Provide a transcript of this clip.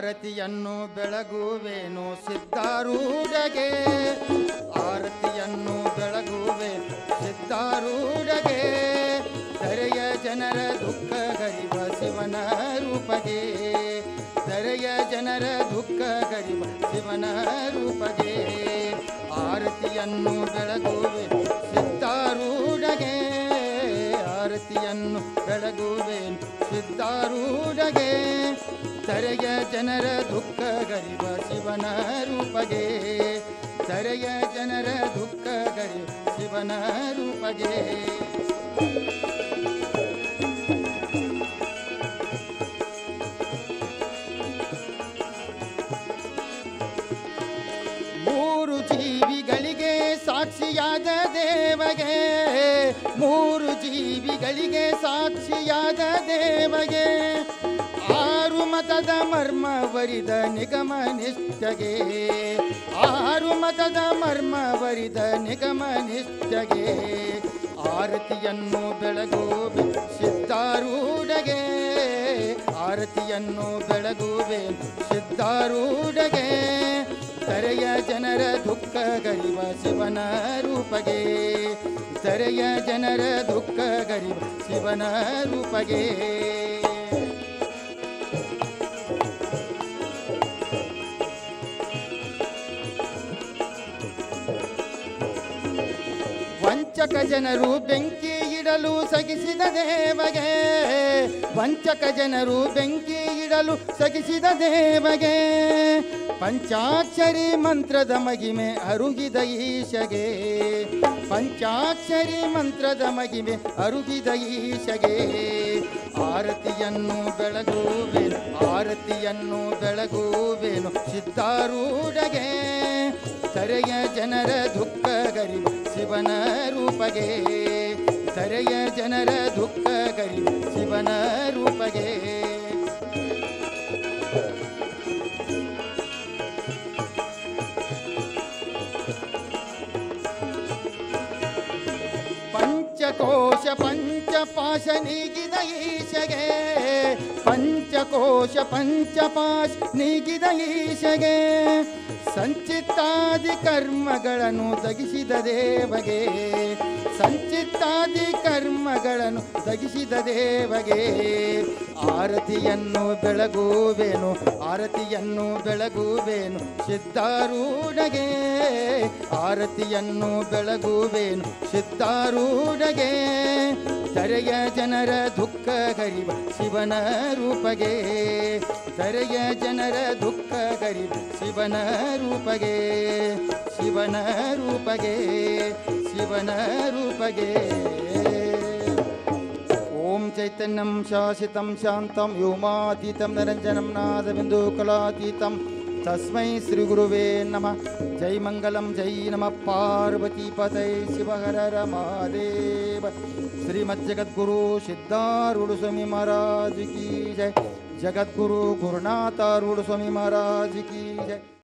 ಆರತಿಯನ್ನು ಬೆಳಗುವೆನು ಸಿದ್ಧಾರೂಢಗೆ, ಆರತಿಯನ್ನು ಬೆಳಗುವೆನು ಸಿದ್ಧಾರೂಢಗೆ, ಧರೆಯ ಜನರ ದುಃಖ ಗರಿವ ಶಿವನ ರೂಪಗೆ, ಧರೆಯ ಜನರ ದುಃಖ ಗರಿವ ಶಿವನ ರೂಪಗೆ, ಆರತಿಯನ್ನು ಬೆಳಗುವೆನು ಸಿದ್ಧಾರೂಢಗೆ, ಆರತಿಯನ್ನು ಬೆಳಗುವೆನು ಸಿದ್ಧಾರೂಢಗೆ, ಧರೆಯ ಜನರ ದುಃಖ ಗರಿವ ಶಿವನ ರೂಪಗೆ, ಧರೆಯ ಜನರ ದುಃಖ ಗರಿವ ಶಿವನ ರೂಪಗೆ. ಮೂರು ಜೀವಿಗಳಿಗೆ ಸಾಕ್ಷಿಯಾದ ದೇವಗೆ, ಮೂರು ಜೀವಿಗಳಿಗೆ ಸಾಕ್ಷಿಯಾದ ದೇವಗೆ, ಆರು ಮತದ ಮರ್ಮವರಿದ ನಿಗಮನಿಷ್ಠಗೆ, ಆರು ಮತದ ಮರ್ಮವರಿದ ನಿಗಮನಿಷ್ಠಗೆ, ಆರತಿಯನ್ನು ಬೆಳಗುವೆ ಸಿದ್ಧಾರೂಢಗೆ, ಆರತಿಯನ್ನು ಬೆಳಗುವೆ ಸಿದ್ಧಾರೂಢಗೆ, ಧರೆಯ ಜನರ ದುಃಖ ಗರಿವ ಶಿವನ ರೂಪಗೆ, ಧರೆಯ ಜನರ ದುಃಖ ಗರಿವ ಶಿವನ ರೂಪಗೆ. ವಂಚಕ ಜನರು ಬೆಂಕಿ ಇಡಲು ಸಗಿಸಿದ ದೇವಗೆ, ವಂಚಕ ಜನರು ಬೆಂಕಿ ಇಡಲು ಸಗಿಸಿದ ದೇವಗೆ, ಪಂಚಾಕ್ಷರಿ ಮಂತ್ರದ ಮಹಿಮೆ ಅರುಗಿದ ಈಶಗೆ, ಪಂಚಾಕ್ಷರಿ ಮಂತ್ರದ ಮಹಿಮೆ ಅರುಗಿದ ಈಶಗೆ, ಆರತಿಯನ್ನು ಬೆಳಗುವೆನು, ಆರತಿಯನ್ನು ಬೆಳಗುವೆನು ಸಿದ್ಧಾರೂಢಗೆ, ಧರೆಯ ಜನರ ದುಃಖ ಗರಿವ ಶಿವನ ರೂಪಗೆ, ಧರೆಯ ಜನರ ದುಃಖ ಗರಿವ ಶಿವನ ರೂಪಗೆ. ಪಂಚಕೋಶ ಪಂಚಪಾಶ ನೀಗಿದ ಈಶಗೆ, ಪಂಚಕೋಶ ಪಂಚಪಾಶ ನೀಗಿದ ಈಶಗೆ, ಸಂಚಿತ್ತಾದಿ ಕರ್ಮಗಳನ್ನು ತಗಿಸಿದ ದೇವಗೆ, ಸಂಚಿತ್ತಾದಿ ಕರ್ಮಗಳನ್ನು ತಗಿಸಿದ ದೇವಗೆ, ಆರತಿಯನ್ನು ಬೆಳಗುವೆನು, ಆರತಿಯನ್ನು ಬೆಳಗುವೆನು ಸಿದ್ಧಾರೂಢಗೆ, ಆರತಿಯನ್ನು ಬೆಳಗುವೆನು ಸಿದ್ಧಾರೂಢಗೆ, ಧರೆಯ ಜನರ ದುಃಖ ಗರಿವ ಶಿವನ ರೂಪಗೆ, ಧರೆಯ ಜನರ ದುಃಖ ಗರಿವ ಶಿವನ ರೂಪಗೆ, ಶಿವನ ರೂಪಗೆ, ಶಿವನ ರೂಪಗೆ. ಓಂ ಚೈತನ್ಯಂ ಶಾಸಿತಂ ಶಾಂತಂ ವ್ಯೋಮಾತೀತಂ ನಿರಂಜನಂ ನಾದಬಿಂದುಕಲಾತೀತಂ ತಸ್ಮೈ ಶ್ರೀ ಗುರುವೇ ನಮಃ. ಜೈ ಮಂಗಲಂ ಜೈ ನಮಃ ಪಾರ್ವತೀಪತೈ ಶಿವ ಹರ ಹರ ಮಹಾದೇವ. ಶ್ರೀಮದ್ ಜಗದ್ಗುರು ಸಿದ್ಧಾರೂಢ ಸ್ವಾಮಿ ಮಹಾರಾಜ್ ಕಿ ಜೈ. ಜಗದ್ಗುರು ಗುರುನಾಥ ರೂಢ ಸ್ವಾಮಿ ಮಹಾರಾಜ್ ಕಿ ಜೈ.